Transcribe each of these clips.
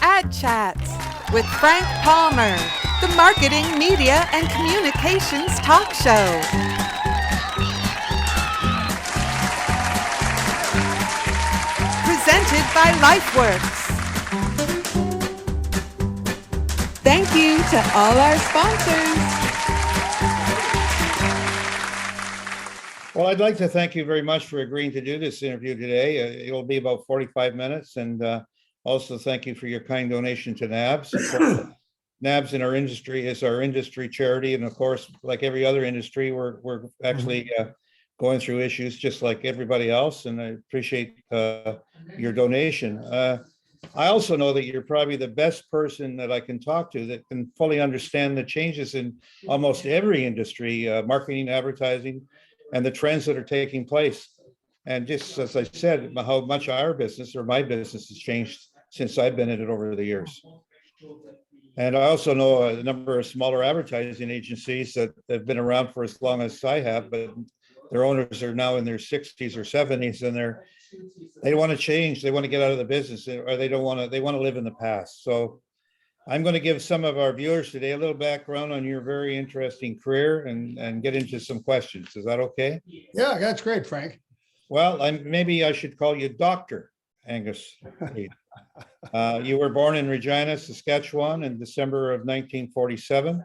Ad Chats with Frank Palmer, the marketing, media, and communications talk show. Presented by LifeWorks. Thank you to all our sponsors. Well, I'd like to thank you very much for agreeing to do this interview today. It'll be about 45 minutes. And also thank you for your kind donation to nabs. Nabs in our industry is our industry charity. And of course, like every other industry, we're actually going through issues just like everybody else. And I appreciate your donation. I also know that you're probably the best person that I can talk to that can fully understand the changes in almost every industry, marketing, advertising, and the trends that are taking place. And just as I said, how much our business or my business has changed since I've been in it over the years. And I also know a number of smaller advertising agencies that have been around for as long as I have, but their owners are now in their 60s or 70s, and they want to change. They want to get out of the business, or they want to live in the past. So I'm going to give some of our viewers today a little background on your very interesting career and get into some questions. Is that okay? Yeah, that's great, Frank. Well, maybe I should call you Dr. Angus Reid. You were born in Regina, Saskatchewan in December of 1947.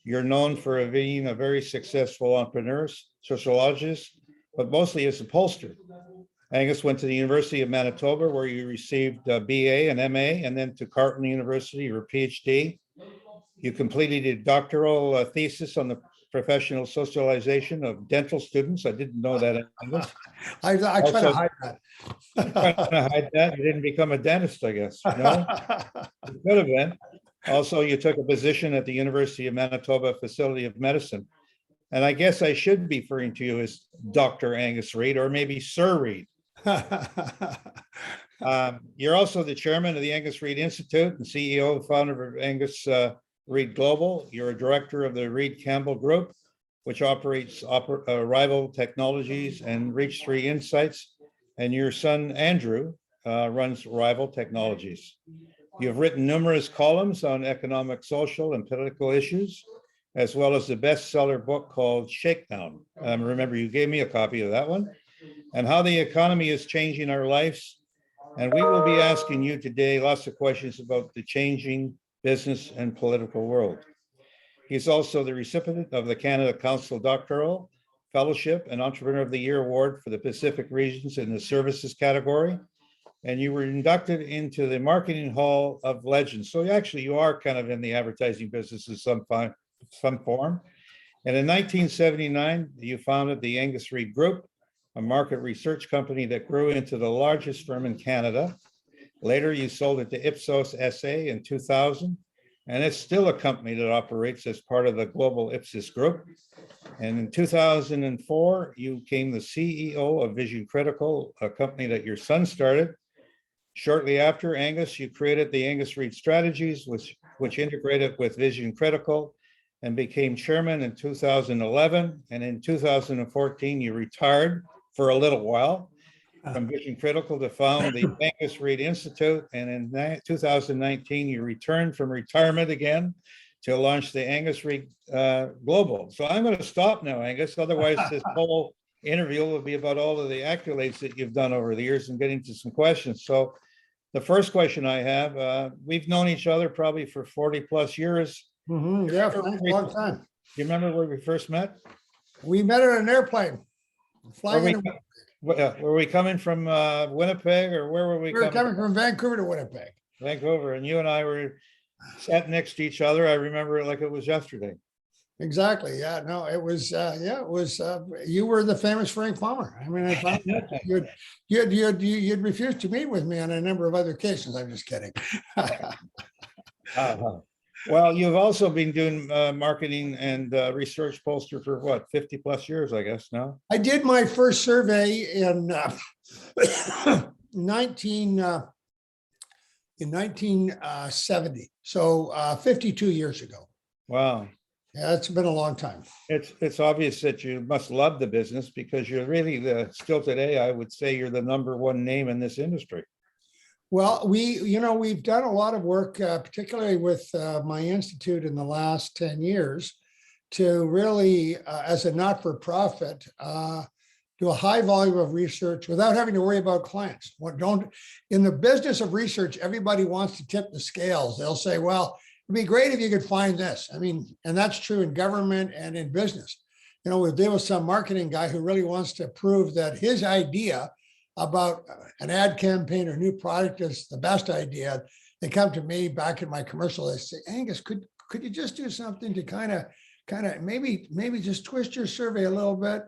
You're known for being a very successful entrepreneur, sociologist, but mostly as a pollster. Angus went to the University of Manitoba, where you received a BA and MA, and then to Carleton University, your PhD. You completed a doctoral thesis on the professional socialization of dental students. I didn't know that. I try to hide that. Trying to hide that. You didn't become a dentist, I guess. No, you could have been. Also, you took a position at the University of Manitoba Facility of Medicine. And I guess I should be referring to you as Dr. Angus Reid, or maybe Sir Reid. You're also the chairman of the Angus Reid Institute and CEO and founder of Angus Reid Global. You're a director of the Reid Campbell Group, which operates Rival Technologies and Reach 3 Insights. And your son, Andrew, runs Rival Technologies. You've written numerous columns on economic, social, and political issues, as well as the bestseller book called Shakedown. Remember, you gave me a copy of that one, and how the economy is changing our lives. And we will be asking you today lots of questions about the changing business and political world. He's also the recipient of the Canada Council Doctoral Fellowship and Entrepreneur of the Year Award for the Pacific Regions in the Services category. And you were inducted into the Marketing Hall of Legends. So actually, you are kind of in the advertising business in some form. And in 1979, you founded the Angus Reid Group, a market research company that grew into the largest firm in Canada. Later, you sold it to Ipsos-Reid in 2000, and it's still a company that operates as part of the global Ipsos Group. And in 2004, you became the CEO of Vision Critical, a company that your son started. Shortly after, Angus, you created the Angus Reid Strategies, which integrated with Vision Critical, and became chairman in 2011. And in 2014, you retired for a little while from Vision Critical to found the Angus Reid Institute. And in 2019, you returned from retirement again to launch the Angus Reid Global. So I'm going to stop now, Angus. Otherwise, this whole interview will be about all of the accolades that you've done over the years and getting to some questions. So the first question I have, we've known each other probably for 40 plus years. Mm-hmm. Yeah, for a long time. Do you remember where we first met? We met on an airplane. Were we coming from Winnipeg, or where were we? We were coming from Vancouver to Winnipeg. Vancouver, and you and I were sat next to each other. I remember it like it was yesterday. Exactly. Yeah. No, it was. Yeah, it was. You were the famous Frank Palmer. I mean, I found you'd refused to meet with me on a number of other occasions. I'm just kidding. Well, you've also been doing marketing and research pollster for what, 50 plus years, I guess now? I did my first survey in 1970, so 52 years ago. Wow. Yeah, it's been a long time. It's obvious that you must love the business, because you're really still today, I would say you're the number one name in this industry. Well, we've done a lot of work, particularly with my institute in the last 10 years to really, as a not-for-profit, do a high volume of research without having to worry about clients. In the business of research, everybody wants to tip the scales. They'll say, well, it'd be great if you could find this. I mean, and that's true in government and in business. We'll deal with some marketing guy who really wants to prove that his idea about an ad campaign or new product is the best idea. They come to me back in my commercial. They say, Angus, could you just do something to kind of maybe just twist your survey a little bit,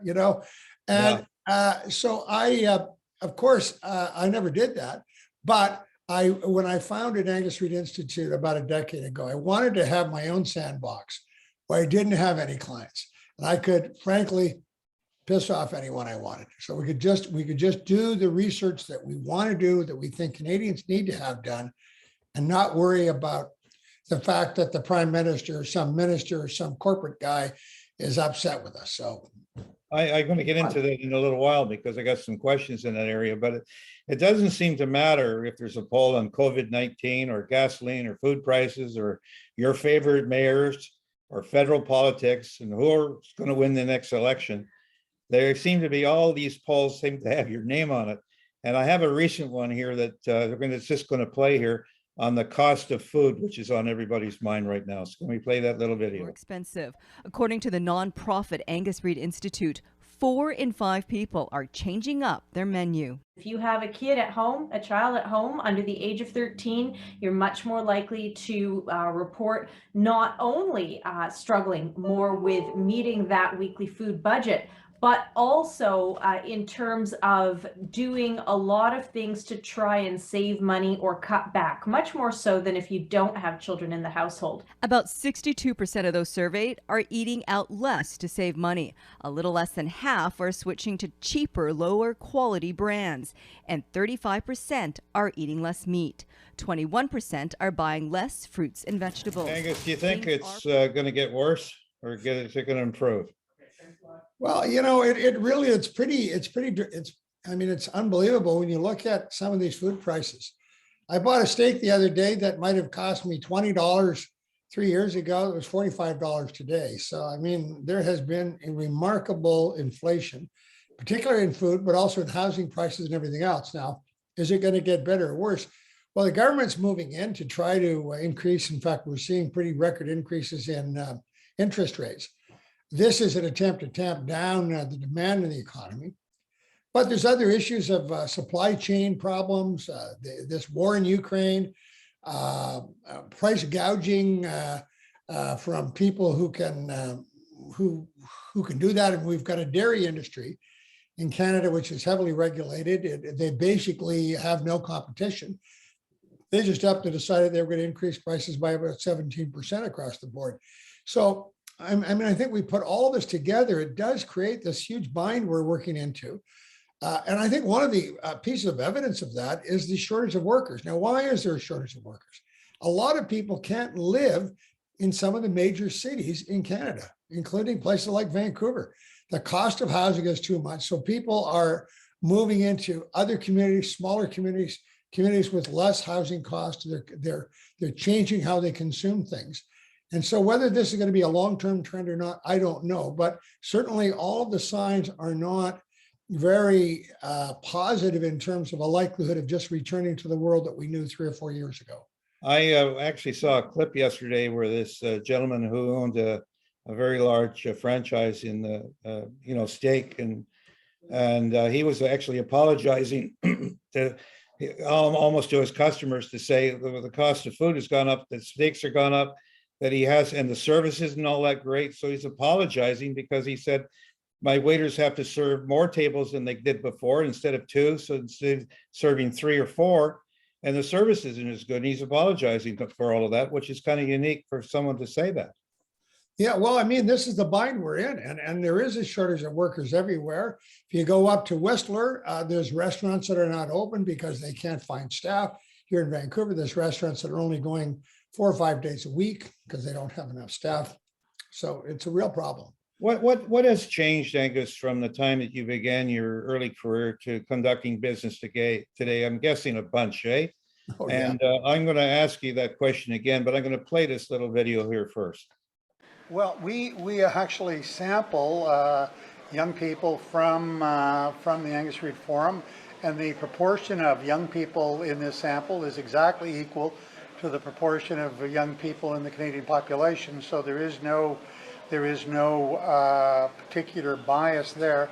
And so of course, I never did that. But when I founded Angus Reid Institute about a decade ago, I wanted to have my own sandbox where I didn't have any clients. And I could, frankly, piss off anyone I wanted. So we could just do the research that we want to do, that we think Canadians need to have done, and not worry about the fact that the prime minister or some corporate guy is upset with us. So I'm going to get into that in a little while because I got some questions in that area, but it doesn't seem to matter if there's a poll on COVID-19 or gasoline or food prices or your favorite mayors or federal politics and who's going to win the next election. There seem to be all these polls seem to have your name on it. And I have a recent one here that it's just going to play here on the cost of food, which is on everybody's mind right now. So can we play that little video? More expensive. According to the nonprofit Angus Reid Institute, 4 in 5 people are changing up their menu. If you have a kid at home, a child at home under the age of 13, you're much more likely to report not only struggling more with meeting that weekly food budget, but also in terms of doing a lot of things to try and save money or cut back, much more so than if you don't have children in the household. About 62% of those surveyed are eating out less to save money. A little less than half are switching to cheaper, lower quality brands. And 35% are eating less meat. 21% are buying less fruits and vegetables. Angus, do you think it's going to get worse or is it going to improve? Well, it's unbelievable when you look at some of these food prices. I bought a steak the other day that might have cost me $20 3 years ago. It was $45 today. So, I mean, there has been a remarkable inflation, particularly in food, but also in housing prices and everything else. Now, is it going to get better or worse? Well, the government's moving in to try to increase. In fact, we're seeing pretty record increases in interest rates. This is an attempt to tamp down the demand in the economy. But there's other issues of supply chain problems, this war in Ukraine, price gouging from people who can do that. And we've got a dairy industry in Canada, which is heavily regulated. They basically have no competition. They just up to decided they were going to increase prices by about 17% across the board. So I think we put all this together, it does create this huge bind we're working into. And I think one of the pieces of evidence of that is the shortage of workers. Now, why is there a shortage of workers? A lot of people can't live in some of the major cities in Canada, including places like Vancouver. The cost of housing is too much. So people are moving into other communities, smaller communities with less housing costs. They're changing how they consume things. And so whether this is going to be a long-term trend or not, I don't know. But certainly all of the signs are not very positive in terms of a likelihood of just returning to the world that we knew 3 or 4 years ago. I actually saw a clip yesterday where this gentleman who owned a very large franchise in the steak and he was actually apologizing to almost to his customers to say the cost of food has gone up, the steaks are gone up, that he has, and the service isn't all that great. So he's apologizing because he said, my waiters have to serve more tables than they did before instead of 2. So instead of serving 3 or 4, and the service isn't as good. And he's apologizing for all of that, which is kind of unique for someone to say that. Yeah, well, I mean, this is the bind we're in, and there is a shortage of workers everywhere. If you go up to Whistler, there's restaurants that are not open because they can't find staff. Here in Vancouver, there's restaurants that are only going 4 or 5 days a week because they don't have enough staff. So it's a real problem. What has changed, Angus, from the time that you began your early career to conducting business today? I'm guessing a bunch, eh? Oh, yeah. And I'm going to ask you that question again, but I'm going to play this little video here first. Well, we actually sample young people from the Angus Reid Forum, and the proportion of young people in this sample is exactly equal to the proportion of young people in the Canadian population. So there is no particular bias there.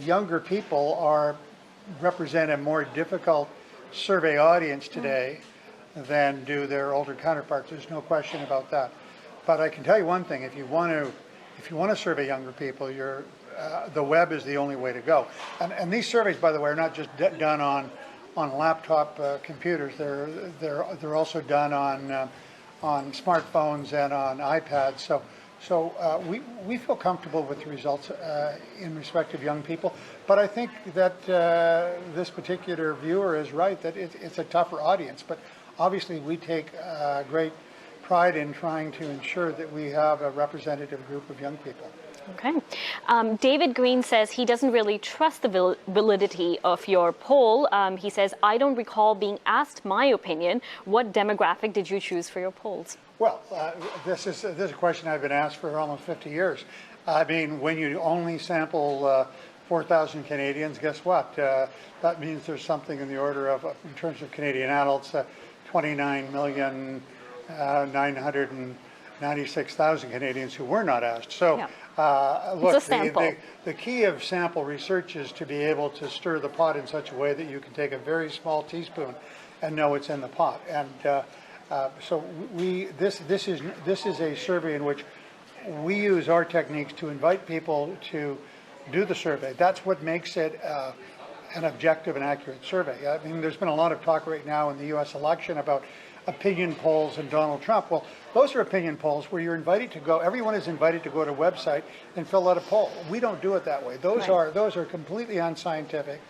Younger people represent a more difficult survey audience today than do their older counterparts. There's no question about that. But I can tell you one thing: if you want to survey younger people, the web is the only way to go. And these surveys, by the way, are not just done on laptop computers. They're also done on smartphones and on iPads. So we feel comfortable with the results in respect of young people. But I think that this particular viewer is right, that it's a tougher audience. But obviously we take great pride in trying to ensure that we have a representative group of young people. Okay. David Green says he doesn't really trust the validity of your poll. He says, I don't recall being asked my opinion. What demographic did you choose for your polls? Well, this is a question I've been asked for almost 50 years. I mean, when you only sample 4,000 Canadians, guess what? That means there's something in the order of, in terms of Canadian adults, 29,996,000 Canadians who were not asked. So, yeah. Look, the key of sample research is to be able to stir the pot in such a way that you can take a very small teaspoon and know it's in the pot. And so this is a survey in which we use our techniques to invite people to do the survey. That's what makes it an objective and accurate survey. I mean, there's been a lot of talk right now in the U.S. election about opinion polls and Donald Trump. Well, those are opinion polls where you're invited to go, everyone is invited to go to a website and fill out a poll. We don't do it that way. Those are completely unscientific,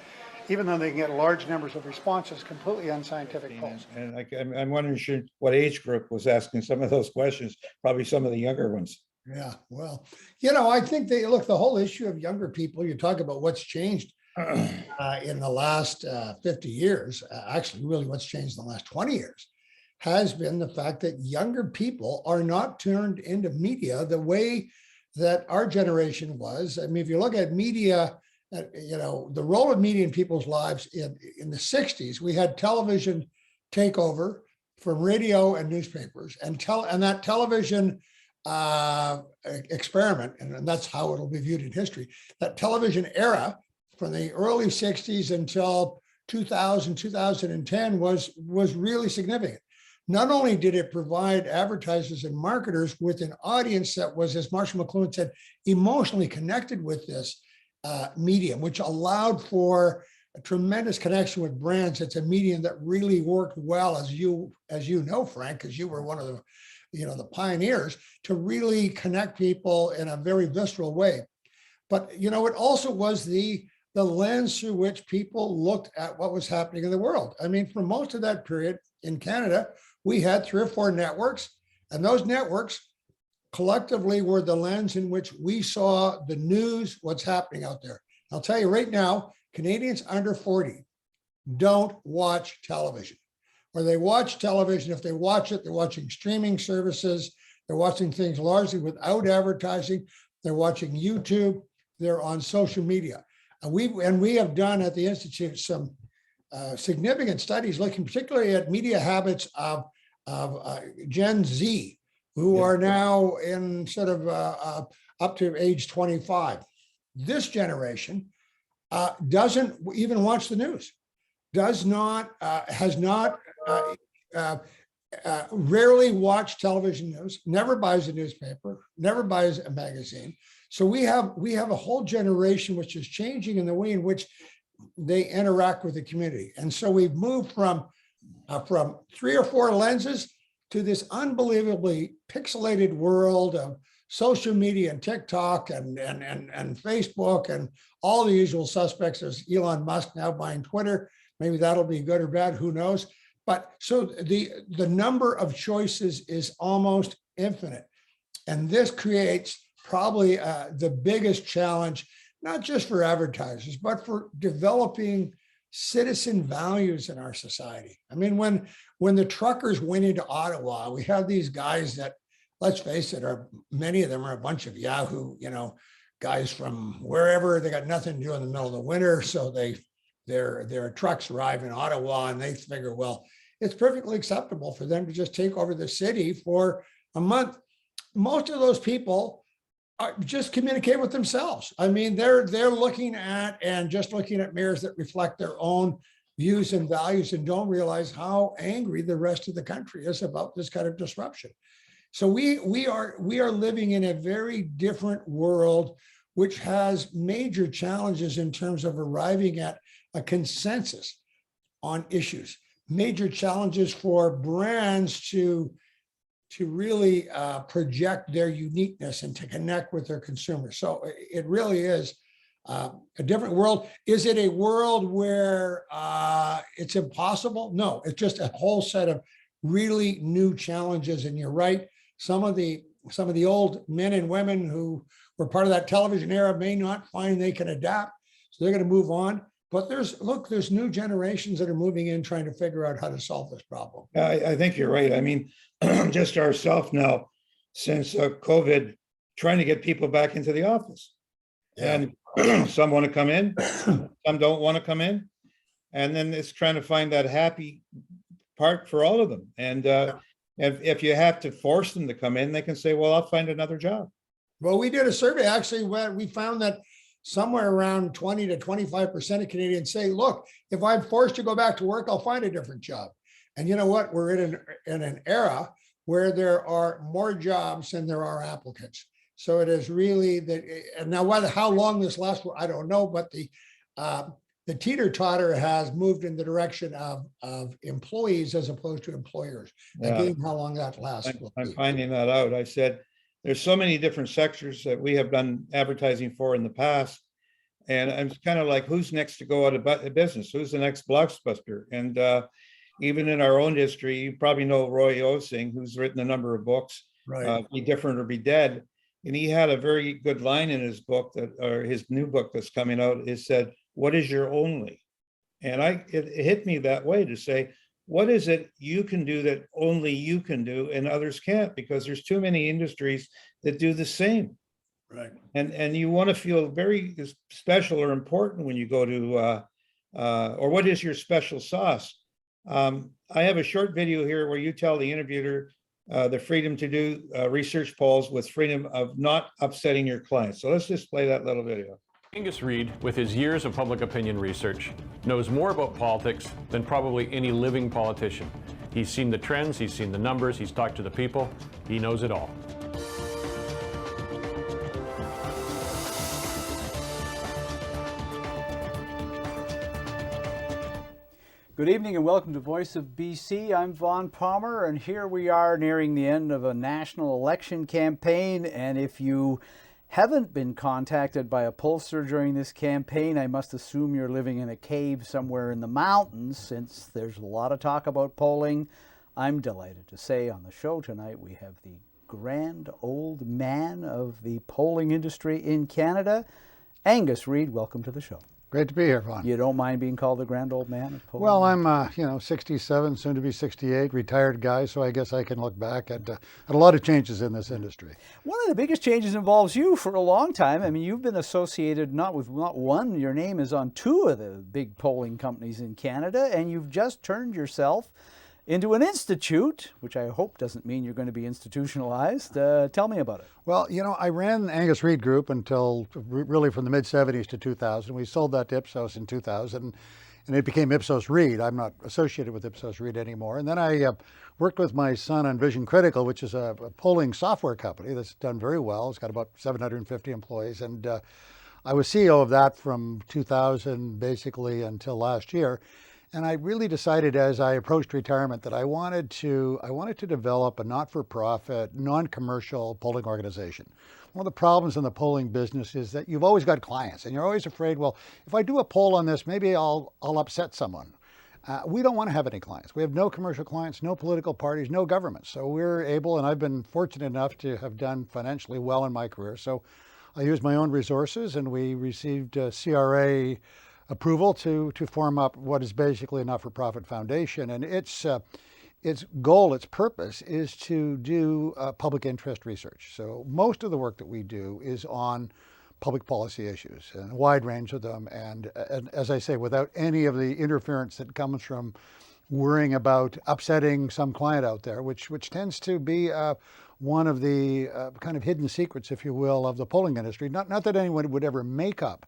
even though they can get large numbers of responses, completely unscientific polls. And I'm wondering what age group was asking some of those questions, probably some of the younger ones. Yeah, well, I think the whole issue of younger people, you talk about what's changed in the last 50 years, actually really what's changed in the last 20 years, has been the fact that younger people are not turned into media the way that our generation was. I mean, if you look at media, the role of media in people's lives in the 60s, we had television take over from radio and newspapers, and that television experiment, and that's how it'll be viewed in history, that television era from the early 60s until 2000, 2010 was really significant. Not only did it provide advertisers and marketers with an audience that was, as Marshall McLuhan said, emotionally connected with this medium, which allowed for a tremendous connection with brands. It's a medium that really worked well, as you know, Frank, because you were one of the pioneers, to really connect people in a very visceral way. But it also was the lens through which people looked at what was happening in the world. I mean, for most of that period in Canada, we had 3 or 4 networks, and those networks collectively were the lens in which we saw the news, what's happening out there. I'll tell you right now, Canadians under 40 don't watch television. Or they watch television, if they watch it, they're watching streaming services, they're watching things largely without advertising, they're watching YouTube, they're on social media. And we have done at the Institute some significant studies looking particularly at media habits of Gen Z, who are now in sort of up to age 25. This generation doesn't even watch the news, rarely watch television news, never buys a newspaper, never buys a magazine. So we have a whole generation which is changing in the way in which they interact with the community. And so we've moved from 3 or 4 lenses to this unbelievably pixelated world of social media and TikTok and Facebook and all the usual suspects. There's Elon Musk now buying Twitter. Maybe that'll be good or bad, who knows? But so the number of choices is almost infinite. And this creates probably the biggest challenge, not just for advertisers, but for developing citizen values in our society. I mean, when the truckers went into Ottawa, we have these guys that, let's face it, many of them are a bunch of Yahoo, guys from wherever. They got nothing to do in the middle of the winter, so their trucks arrive in Ottawa, and they figure, well, it's perfectly acceptable for them to just take over the city for a month. Most of those people just communicate with themselves. I mean, they're looking at mirrors that reflect their own views and values, and don't realize how angry the rest of the country is about this kind of disruption. So we are living in a very different world, which has major challenges in terms of arriving at a consensus on issues, major challenges for brands to really project their uniqueness and to connect with their consumers. So it really is a different world. Is it a world where it's impossible? No, it's just a whole set of really new challenges. And you're right, some of the old men and women who were part of that television era may not find they can adapt, so they're going to move on. But there's new generations that are moving in trying to figure out how to solve this problem. I think you're right. I mean, just ourselves now, since COVID, trying to get people back into the office. Yeah. And some want to come in, some don't want to come in. And then it's trying to find that happy part for all of them. And if you have to force them to come in, they can say, well, I'll find another job. Well, we did a survey actually where we found that somewhere around 20 to 25% of Canadians say, look, if I'm forced to go back to work, I'll find a different job. And you know what? We're in an era where there are more jobs than there are applicants. So it is really that. And now, how long this lasts, I don't know, but the teeter-totter has moved in the direction of employees as opposed to employers. Yeah. Again, how long that lasts. I'm finding that out. I said, there's so many different sectors that we have done advertising for in the past. And I'm kind of like, who's next to go out of business? Who's the next blockbuster? And even in our own history, you probably know Roy Osing, who's written a number of books, right. Be Different or Be Dead. And he had a very good line in his book or his new book that's coming out. It said, what is your only? And it hit me that way to say, what is it you can do that only you can do and others can't? Because there's too many industries that do the same. Right. And you want to feel very special or important when you go to, or what is your special sauce? I have a short video here where you tell the interviewer the freedom to do research polls with freedom of not upsetting your clients. So let's just play that little video. Angus Reid, with his years of public opinion research, knows more about politics than probably any living politician. He's seen the trends, he's seen the numbers, he's talked to the people, he knows it all. Good evening and welcome to Voice of BC. I'm Vaughn Palmer, and here we are nearing the end of a national election campaign. And if you haven't been contacted by a pollster during this campaign, I must assume you're living in a cave somewhere in the mountains, since there's a lot of talk about polling. I'm delighted to say on the show tonight we have the grand old man of the polling industry in Canada, Angus Reid. Welcome to the show. Great to be here, Vaughn. You don't mind being called the grand old man of polling? Well, I'm 67, soon to be 68, retired guy, so I guess I can look back at a lot of changes in this industry. One of the biggest changes involves you for a long time. I mean, you've been associated not one, your name is on two of the big polling companies in Canada, and you've just turned yourself into an institute, which I hope doesn't mean you're going to be institutionalized. Tell me about it. Well, I ran Angus Reid Group until really from the mid-'70s to 2000. We sold that to Ipsos in 2000, and it became Ipsos-Reid. I'm not associated with Ipsos-Reid anymore. And then I worked with my son on Vision Critical, which is a polling software company that's done very well. It's got about 750 employees. And I was CEO of that from 2000 basically until last year. And I really decided as I approached retirement that I wanted to develop a not-for-profit, non-commercial polling organization. One of the problems in the polling business is that you've always got clients, and you're always afraid, well, if I do a poll on this, maybe I'll upset someone. We don't want to have any clients. We have no commercial clients, no political parties, no government. So we're able, and I've been fortunate enough to have done financially well in my career. So I used my own resources, and we received CRA approval to form up what is basically a not-for-profit foundation. And its goal, its purpose is to do public interest research. So most of the work that we do is on public policy issues, and a wide range of them. And as I say, without any of the interference that comes from worrying about upsetting some client out there, which tends to be one of the kind of hidden secrets, if you will, of the polling industry. Not that anyone would ever make up,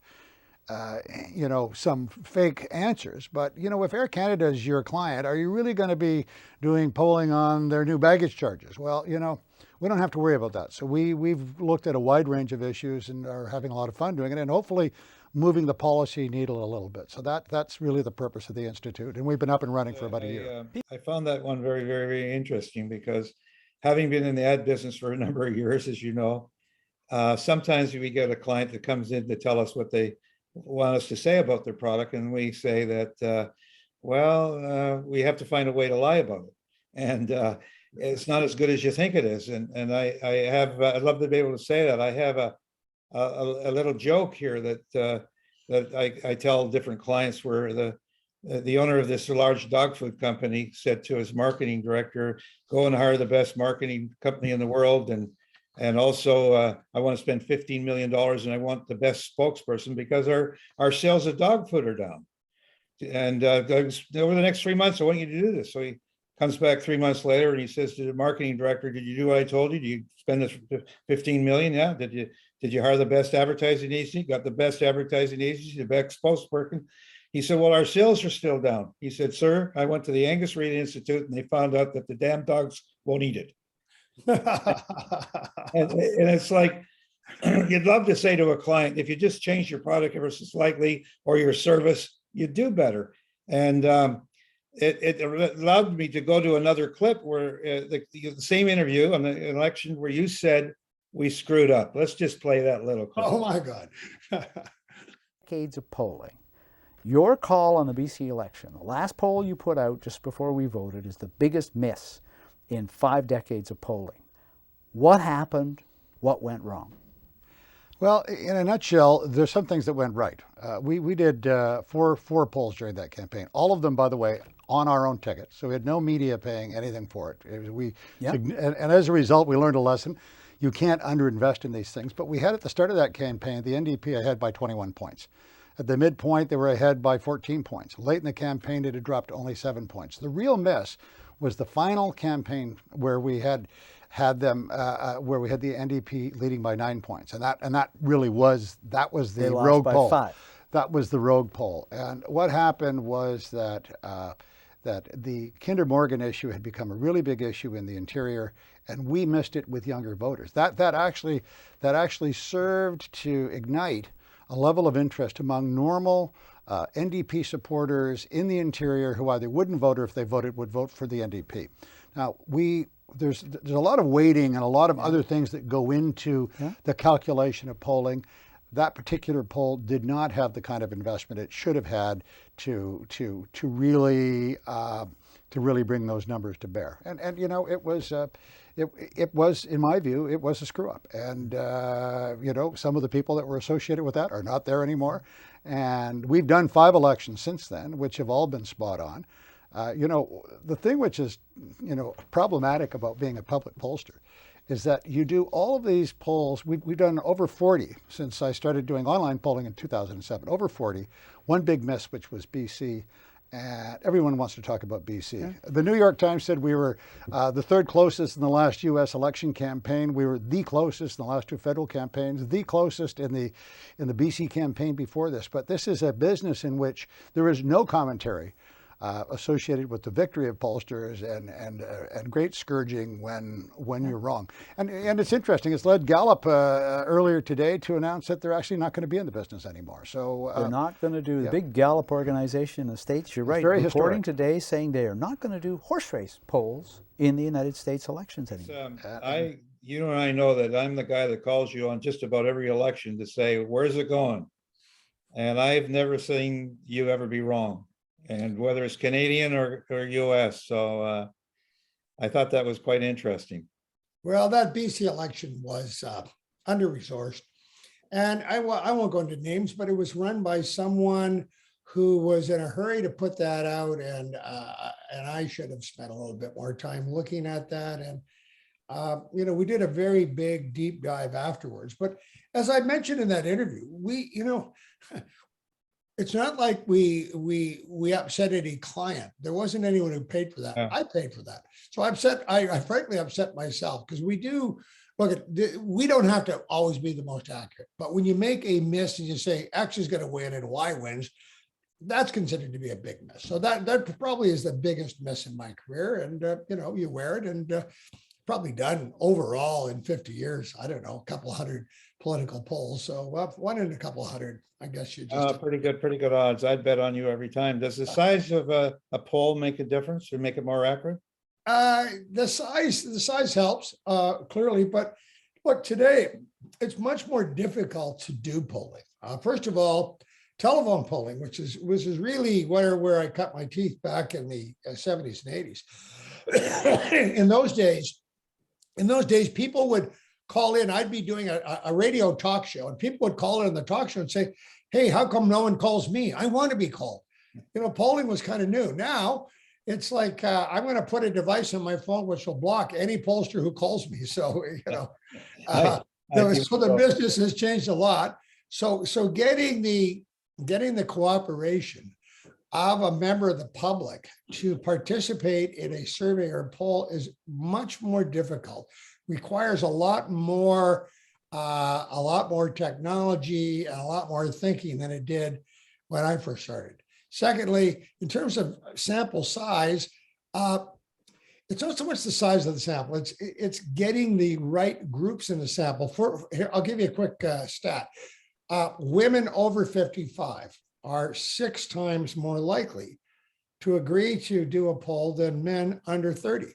some fake answers, but if Air Canada is your client, are you really going to be doing polling on their new baggage charges? Well, we don't have to worry about that. So we've looked at a wide range of issues and are having a lot of fun doing it, and hopefully moving the policy needle a little bit. So that's really the purpose of the Institute. And we've been up and running for about a year. I found that one very, very, very interesting because having been in the ad business for a number of years, as you know, sometimes we get a client that comes in to tell us what they want us to say about their product. And we say that, we have to find a way to lie about it. And it's not as good as you think it is. And I'd love to be able to say that. I have a little joke here that I tell different clients, where the owner of this large dog food company said to his marketing director, "Go and hire the best marketing company in the world, and also I want to spend $15 million, and I want the best spokesperson because our sales of dog food are down. And over the next 3 months, I want you to do this." So he comes back 3 months later and he says to the marketing director, "Did you do what I told you? Did you spend this $15 million? Yeah. Did you hire the best advertising agency? Got the best advertising agency, the best spokesperson?" He said, "Well, our sales are still down." He said, "Sir, I went to the Angus Reid Institute and they found out that the damn dogs won't eat it." and it's like, you'd love to say to a client, if you just change your product ever so slightly or your service, you'd do better. And it allowed me to go to another clip where the same interview on the election where you said we screwed up. Let's just play that little clip. Oh my God. Decades of polling. Your call on the BC election, the last poll you put out just before we voted, is the biggest miss in 5 decades of polling. What happened? What went wrong? Well, in a nutshell, there's some things that went right. We did four polls during that campaign. All of them, by the way, on our own ticket. So we had no media paying anything for it. And as a result, we learned a lesson. You can't underinvest in these things. But we had at the start of that campaign, the NDP ahead by 21 points. At the midpoint, they were ahead by 14 points. Late in the campaign, it had dropped to only 7 points. The real miss was the final campaign where we had them, where we had the NDP leading by 9 points, and that really was the rogue poll. 5. That was the rogue poll. And what happened was that the Kinder Morgan issue had become a really big issue in the interior, and we missed it with younger voters. That actually served to ignite a level of interest among normal NDP supporters in the interior who either wouldn't vote or if they voted would vote for the NDP. Now there's a lot of weighting and a lot of other things that go into the calculation of polling. That particular poll did not have the kind of investment it should have had to really bring those numbers to bear. And it was, in my view, it was a screw up. And some of the people that were associated with that are not there anymore. And we've done 5 elections since then, which have all been spot on. The thing which is, problematic about being a public pollster is that you do all of these polls. We've done over 40 since I started doing online polling in 2007, over 40. One big miss, which was BC. And everyone wants to talk about BC. Yeah. The New York Times said we were the 3rd closest in the last U.S. election campaign. We were the closest in the last 2 federal campaigns, the closest in the BC campaign before this. But this is a business in which there is no commentary associated with the victory of pollsters and great scourging when you're wrong. And it's interesting. It's led Gallup earlier today to announce that they're actually not going to be in the business anymore. So they're not going to do the big Gallup organization in the States. You're right. Very reporting historic. Today saying they are not going to do horse race polls in the United States elections anymore. You and I know that I'm the guy that calls you on just about every election to say, where's it going? And I've never seen you ever be wrong. And whether it's Canadian or US. So I thought that was quite interesting. Well, that BC election was under-resourced. And I won't go into names, but it was run by someone who was in a hurry to put that out, and I should have spent a little bit more time looking at that. And you know, we did a very big deep dive afterwards. But as I mentioned in that interview, we, you know, it's not like we upset any client. There wasn't anyone who paid for that. Yeah. I paid for that. So I frankly upset myself, because we do look at, we don't have to always be the most accurate, but when you make a miss and you say X is going to win and Y wins, that's considered to be a big miss. So that probably is the biggest miss in my career. And you know, you wear it, and probably done overall in 50 years, I don't know, a couple hundred political polls. So one in a couple hundred, I guess you just. Pretty good odds. I'd bet on you every time. Does the size of a poll make a difference or make it more accurate? The size helps clearly, but look, today it's much more difficult to do polling. First of all, telephone polling, which is really where I cut my teeth back in the 70s and 80s. In those days, people would call in. I'd be doing a radio talk show, and people would call in on the talk show and say, "Hey, how come no one calls me? I want to be called." You know, polling was kind of new. Now it's like I'm going to put a device on my phone which will block any pollster who calls me. So you know, so the business has changed a lot. So getting the cooperation of a member of the public to participate in a survey or poll is much more difficult. Requires a lot more technology and a lot more thinking than it did when I first started. Secondly, in terms of sample size, it's not so much the size of the sample, it's getting the right groups in the sample. Here, I'll give you a quick stat. Women over 55 are 6 times more likely to agree to do a poll than men under 30.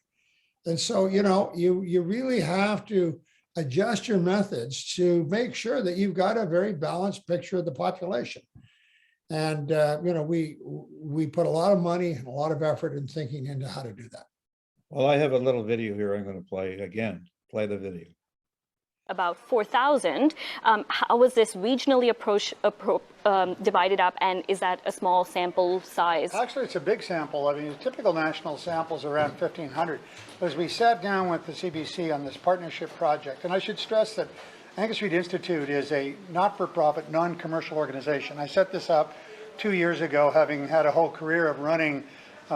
And so, you know, you really have to adjust your methods to make sure that you've got a very balanced picture of the population. And, you know, we put a lot of money and a lot of effort and thinking into how to do that. Well, I have a little video here I'm going to play again. Play the video. About 4,000. How was this regionally divided up, and is that a small sample size? Actually, it's a big sample. I mean, a typical national sample is around 1,500. But as we sat down with the CBC on this partnership project, and I should stress that Angus Reid Institute is a not-for-profit, non-commercial organization. I set this up 2 years ago, having had a whole career of running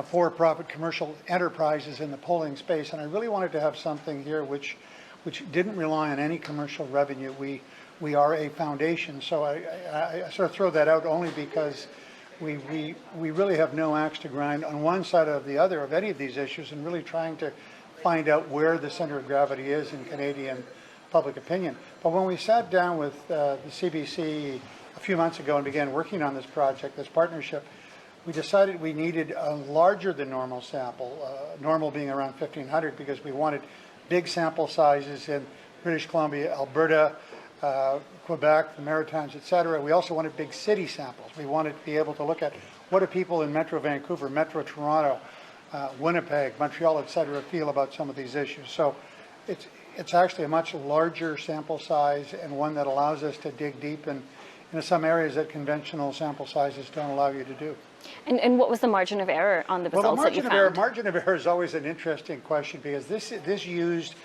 for-profit commercial enterprises in the polling space, and I really wanted to have something here which didn't rely on any commercial revenue. We are a foundation, so I sort of throw that out only because we really have no axe to grind on one side or the other of any of these issues, and really trying to find out where the center of gravity is in Canadian public opinion. But when we sat down with the CBC a few months ago and began working on this project, this partnership, we decided we needed a larger than normal sample, normal being around 1,500, because we wanted big sample sizes in British Columbia, Alberta, Quebec, the Maritimes, etc. We also wanted big city samples. We wanted to be able to look at what do people in Metro Vancouver, Metro Toronto, Winnipeg, Montreal, etc. feel about some of these issues. So it's actually a much larger sample size, and one that allows us to dig deep in some areas that conventional sample sizes don't allow you to do. And what was the margin of error on the results that you found? Margin of error is always an interesting question, because this used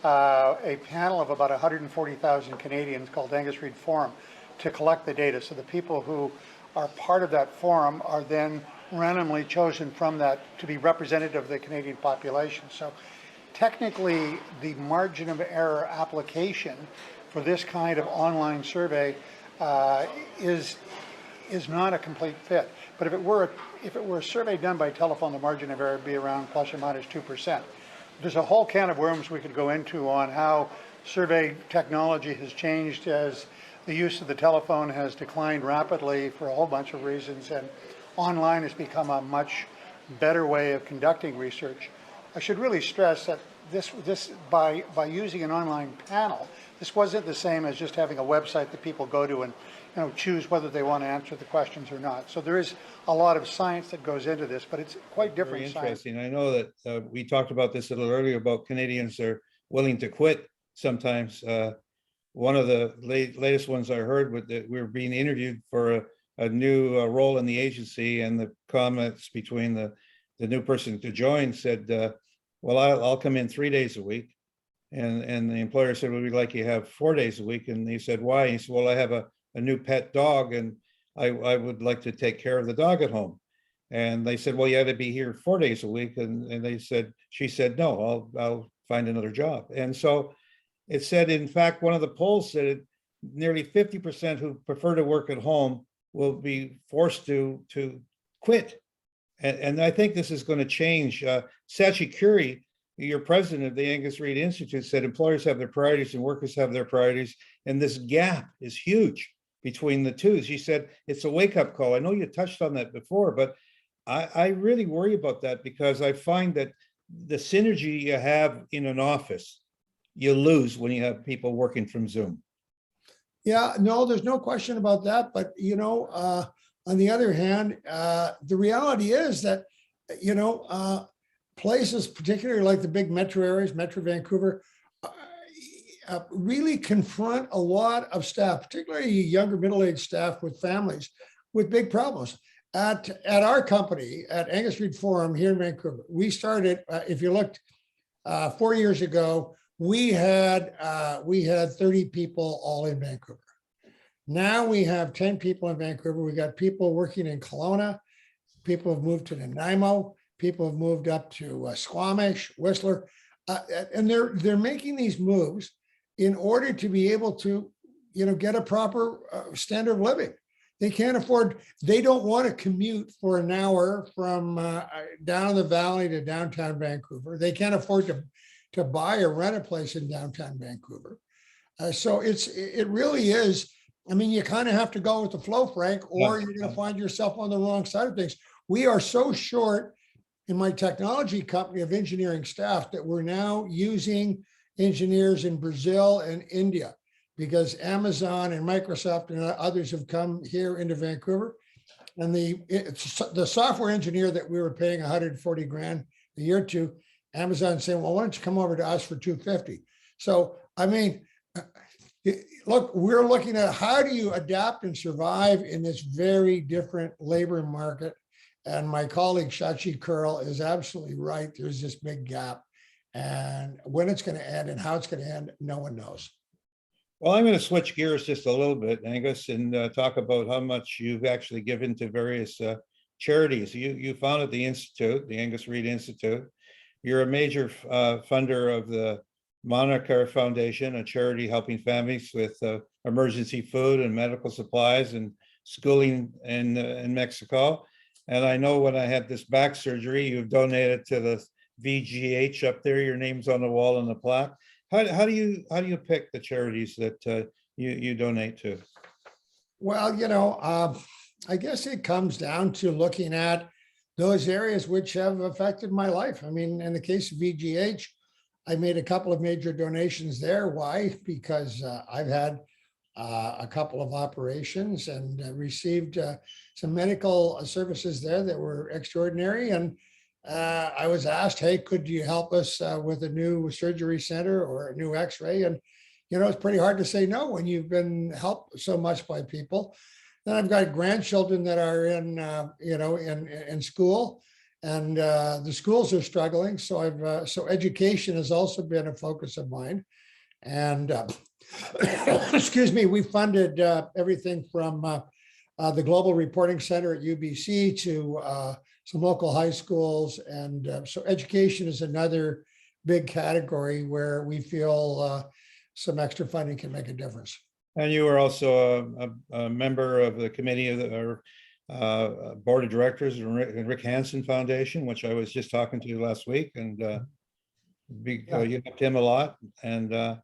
a panel of about 140,000 Canadians called Angus Reid Forum to collect the data. So the people who are part of that forum are then randomly chosen from that to be representative of the Canadian population. So technically, the margin of error application for this kind of online survey is not a complete fit. But if it were a survey done by telephone, the margin of error would be around plus or minus 2%. There's a whole can of worms we could go into on how survey technology has changed as the use of the telephone has declined rapidly for a whole bunch of reasons, and online has become a much better way of conducting research. I should really stress that this by using an online panel, this wasn't the same as just having a website that people go to and choose whether they want to answer the questions or not. So there is a lot of science that goes into this, but it's quite different. Very interesting. I know that we talked about this a little earlier about Canadians are willing to quit sometimes. One of the latest ones I heard was that we were being interviewed for a new role in the agency, and the comments between the new person to join said, well, I'll come in 3 days a week. And the employer said, well, we'd like you to have 4 days a week. And he said, why? He said, well, I have a new pet dog, and I would like to take care of the dog at home. And they said, well, you had to be here 4 days a week. And she said, no, I'll find another job. And so it said, in fact, one of the polls said nearly 50% who prefer to work at home will be forced to quit. And I think this is going to change. Sachi Curry, your president of the Angus Reid Institute, said employers have their priorities and workers have their priorities. And this gap is huge between the two. She said, it's a wake-up call. I know you touched on that before, but I really worry about that, because I find that the synergy you have in an office, you lose when you have people working from Zoom. Yeah, no, there's no question about that. But, on the other hand, the reality is that, places, particularly like the big metro areas, Metro Vancouver, really confront a lot of staff, particularly younger middle-aged staff with families, with big problems. At our company, at Angus Reid Forum here in Vancouver, we started, if you looked 4 years ago, we had 30 people all in Vancouver. Now we have 10 people in Vancouver. We got people working in Kelowna. People have moved to Nanaimo. People have moved up to Squamish, Whistler, and they're making these moves in order to be able to, get a proper standard of living. They can't afford. They don't want to commute for an hour from down the valley to downtown Vancouver. They can't afford to buy or rent a place in downtown Vancouver. So it really is. I mean, you kind of have to go with the flow, Frank, or you're going to find yourself on the wrong side of things. We are so short in my technology company of engineering staff that we're now using engineers in Brazil and India, because Amazon and Microsoft and others have come here into Vancouver. And the software engineer that we were paying 140 grand a year to, Amazon saying, well, why don't you come over to us for 250? So, I mean, look, we're looking at how do you adapt and survive in this very different labor market. And my colleague Sachi Curl is absolutely right. There's this big gap, and when it's going to end and how it's going to end, no one knows. Well, I'm going to switch gears just a little bit, Angus, and talk about how much you've actually given to various charities. You founded the Institute, the Angus Reid Institute. You're a major funder of the Monarca Foundation, a charity helping families with emergency food and medical supplies and schooling in Mexico. And I know when I had this back surgery, you've donated to the VGH up there. Your name's on the wall in the plaque. How do you pick the charities that you donate to? Well, I guess it comes down to looking at those areas which have affected my life. I mean, in the case of VGH, I made a couple of major donations there. Why? Because I've had a couple of operations and received some medical services there that were extraordinary. And I was asked, hey, could you help us with a new surgery center or a new x-ray? And, it's pretty hard to say no when you've been helped so much by people. Then I've got grandchildren that are in school, and the schools are struggling. So so education has also been a focus of mine. And excuse me, we funded everything from the Global Reporting Center at UBC to some local high schools. And so education is another big category where we feel some extra funding can make a difference. And you were also a member of the committee of the board of directors of Rick Hansen Foundation, which I was just talking to you last week, and you helped him a lot. And do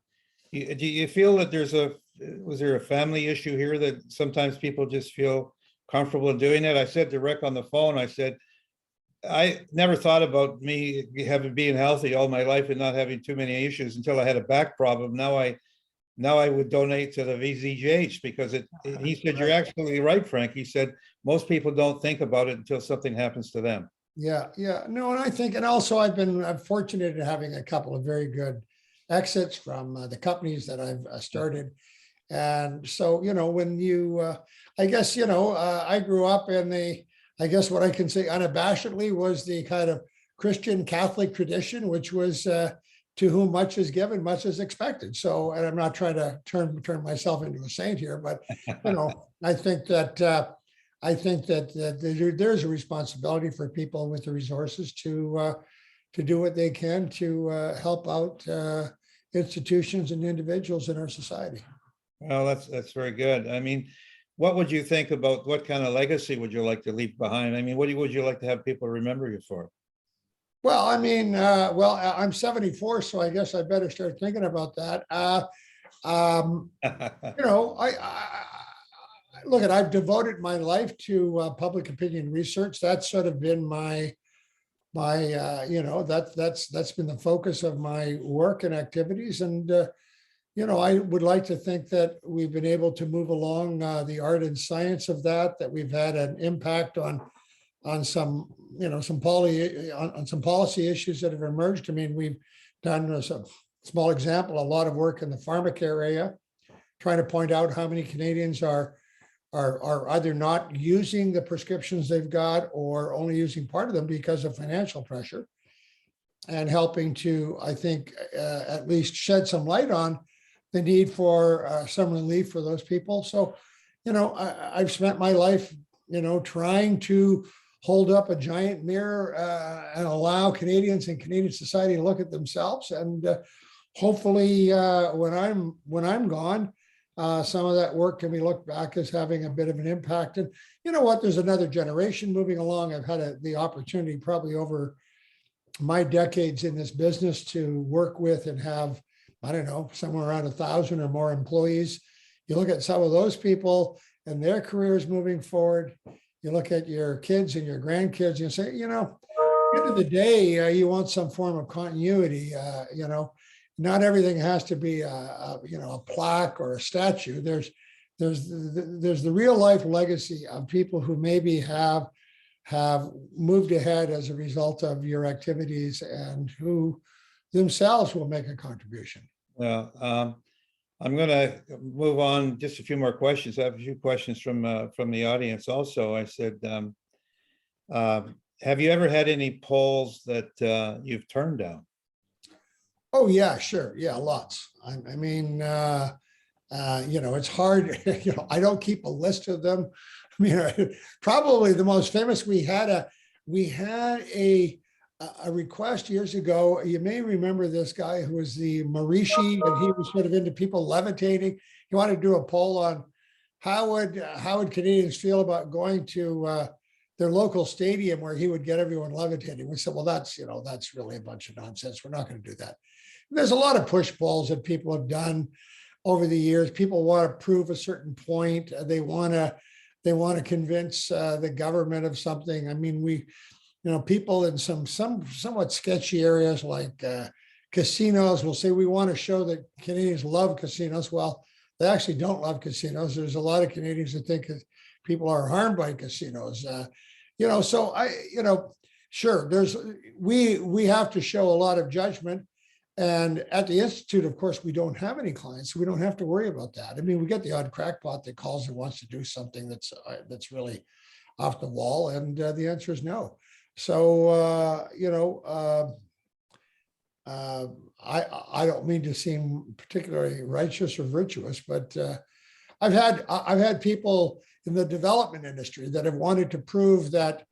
you feel that was there a family issue here that sometimes people just feel comfortable in doing it? I said to Rick on the phone, I said, I never thought about me being healthy all my life and not having too many issues until I had a back problem. Now I would donate to the VZGH because he said, you're absolutely right, Frank. He said, most people don't think about it until something happens to them. Yeah. No, and I think, and also I'm fortunate in having a couple of very good exits from the companies that I've started. And so, when I guess, I grew up in I guess what I can say unabashedly was the kind of Christian Catholic tradition, which was to whom much is given, much is expected. So, and I'm not trying to turn myself into a saint here, but I think that there's a responsibility for people with the resources to do what they can to help out institutions and individuals in our society. Well, that's very good. I mean, what would you think about what kind of legacy would you like to leave behind? I mean, what would you like to have people remember you for? Well, I mean, I'm 74, so I guess I better start thinking about that. Look, I've devoted my life to public opinion research. That's sort of been that's been the focus of my work and activities. And I would like to think that we've been able to move along the art and science of that we've had an impact on some policy issues that have emerged. I mean, we've done a small example, a lot of work in the pharmacare area, trying to point out how many Canadians are either not using the prescriptions they've got or only using part of them because of financial pressure, and helping to, I think, at least shed some light on the need for some relief for those people. So, I've spent my life, trying to hold up a giant mirror and allow Canadians and Canadian society to look at themselves. And hopefully when I'm gone, some of that work can be looked back as having a bit of an impact. And you know what, there's another generation moving along. I've had the opportunity probably over my decades in this business to work with and have, I don't know, somewhere around 1,000 or more employees. You look at some of those people and their careers moving forward. You look at your kids and your grandkids, and you say, at the end of the day, you want some form of continuity. Not everything has to be a plaque or a statue. There's the real life legacy of people who maybe have moved ahead as a result of your activities and who themselves will make a contribution. Well, I'm going to move on. Just a few more questions. I have a few questions from the audience. Also, I said, have you ever had any polls that you've turned down? Oh yeah, sure, yeah, lots. I mean, it's hard. I don't keep a list of them. I mean, probably the most famous we had a request years ago. You may remember this guy who was the Marishi, and he was sort of into people levitating. He wanted to do a poll on how would Canadians feel about going to their local stadium where he would get everyone levitating. We said, well, that's really a bunch of nonsense. We're not going to do that. There's a lot of push polls that people have done over the years. People want to prove a certain point. They want to convince the government of something. I mean, people in some somewhat sketchy areas like casinos will say, we want to show that Canadians love casinos. Well, they actually don't love casinos. There's a lot of Canadians that think that people are harmed by casinos. Sure, we have to show a lot of judgment. And at the Institute, of course, we don't have any clients, so we don't have to worry about that. I mean, we get the odd crackpot that calls and wants to do something that's really off the wall, and the answer is no. So, I don't mean to seem particularly righteous or virtuous, but I've had people in the development industry that have wanted to prove that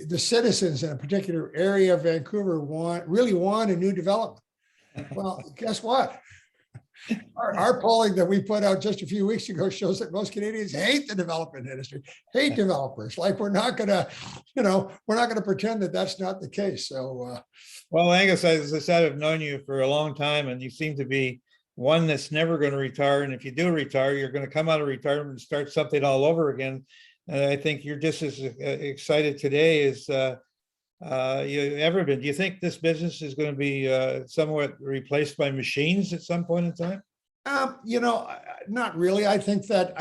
the citizens in a particular area of Vancouver really want a new development. Well, guess what? Our polling that we put out just a few weeks ago shows that most Canadians hate the development industry, hate developers. Like we're not going to pretend that that's not the case. So, well, Angus, as I said, I've known you for a long time, and you seem to be one that's never going to retire. And if you do retire, you're going to come out of retirement and start something all over again. And I think you're just as excited today as you've ever been. Do you think this business is going to be somewhat replaced by machines at some point in time? Not really. I think that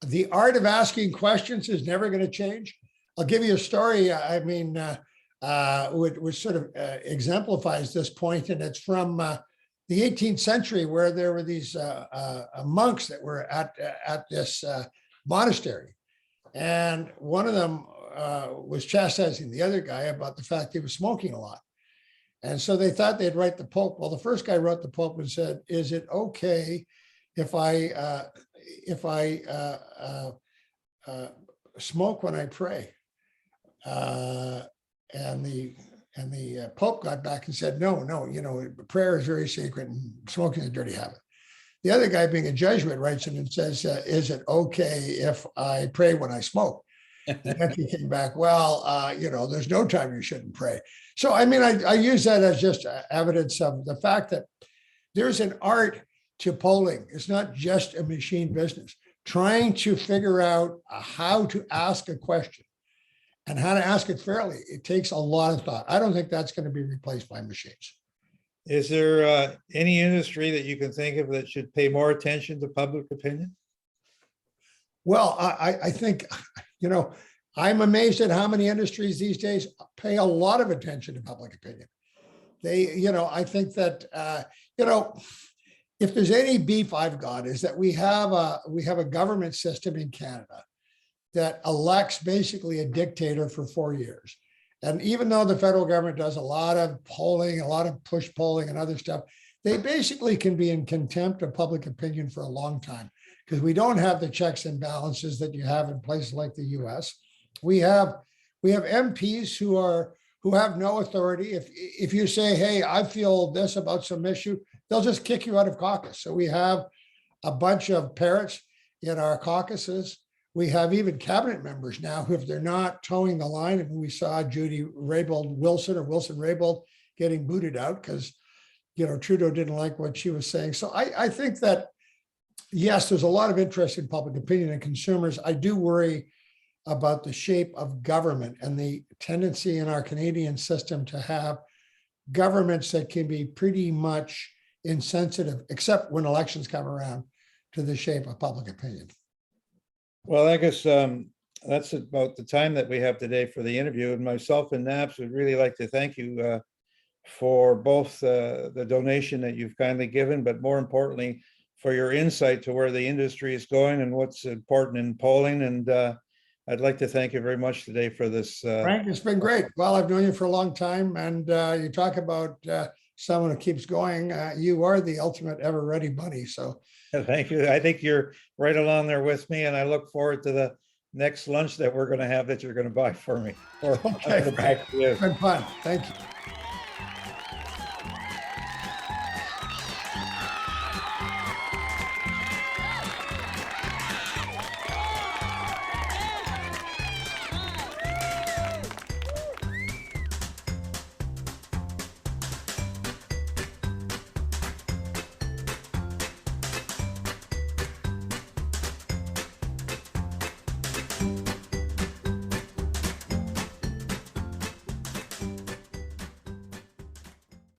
the art of asking questions is never going to change. I'll give you a story. I mean, which sort of exemplifies this point, and it's from the 18th century where there were these monks that were at this monastery. And one of them was chastising the other guy about the fact he was smoking a lot. And so they thought they'd write the Pope. Well, the first guy wrote the Pope and said, is it okay if I smoke when I pray? And the Pope got back and said, no, prayer is very sacred and smoking is a dirty habit. The other guy, being a Jesuit, writes in and says, is it okay if I pray when I smoke? And he came back, well, there's no time you shouldn't pray. So, I mean, I use that as just evidence of the fact that there's an art to polling. It's not just a machine business. Trying to figure out how to ask a question and how to ask it fairly, it takes a lot of thought. I don't think that's going to be replaced by machines. Is there any industry that you can think of that should pay more attention to public opinion? Well, I think, I'm amazed at how many industries these days pay a lot of attention to public opinion. I think that, if there's any beef I've got is that we have a government system in Canada that elects basically a dictator for 4 years. And even though the federal government does a lot of polling, a lot of push polling and other stuff, they basically can be in contempt of public opinion for a long time because we don't have the checks and balances that you have in places like the US. We have MPs who have no authority. If you say, hey, I feel this about some issue, they'll just kick you out of caucus. So we have a bunch of parrots in our caucuses. We have even cabinet members now who, if they're not towing the line, and we saw Judy Raybould Wilson or Wilson Raybould getting booted out because, Trudeau didn't like what she was saying. So I think that, yes, there's a lot of interest in public opinion and consumers. I do worry about the shape of government and the tendency in our Canadian system to have governments that can be pretty much insensitive, except when elections come around, to the shape of public opinion. Well, I guess that's about the time that we have today for the interview. And myself and NABS would really like to thank you for both the donation that you've kindly given, but more importantly, for your insight to where the industry is going and what's important in polling. And I'd like to thank you very much today for this. Frank, it's been great. Well, I've known you for a long time, and you talk about someone who keeps going. You are the ultimate ever ready bunny. So thank you. I think you're right along there with me, and I look forward to the next lunch that we're going to have that you're going to buy for me. Okay, Frank. It's been fun. Thank you.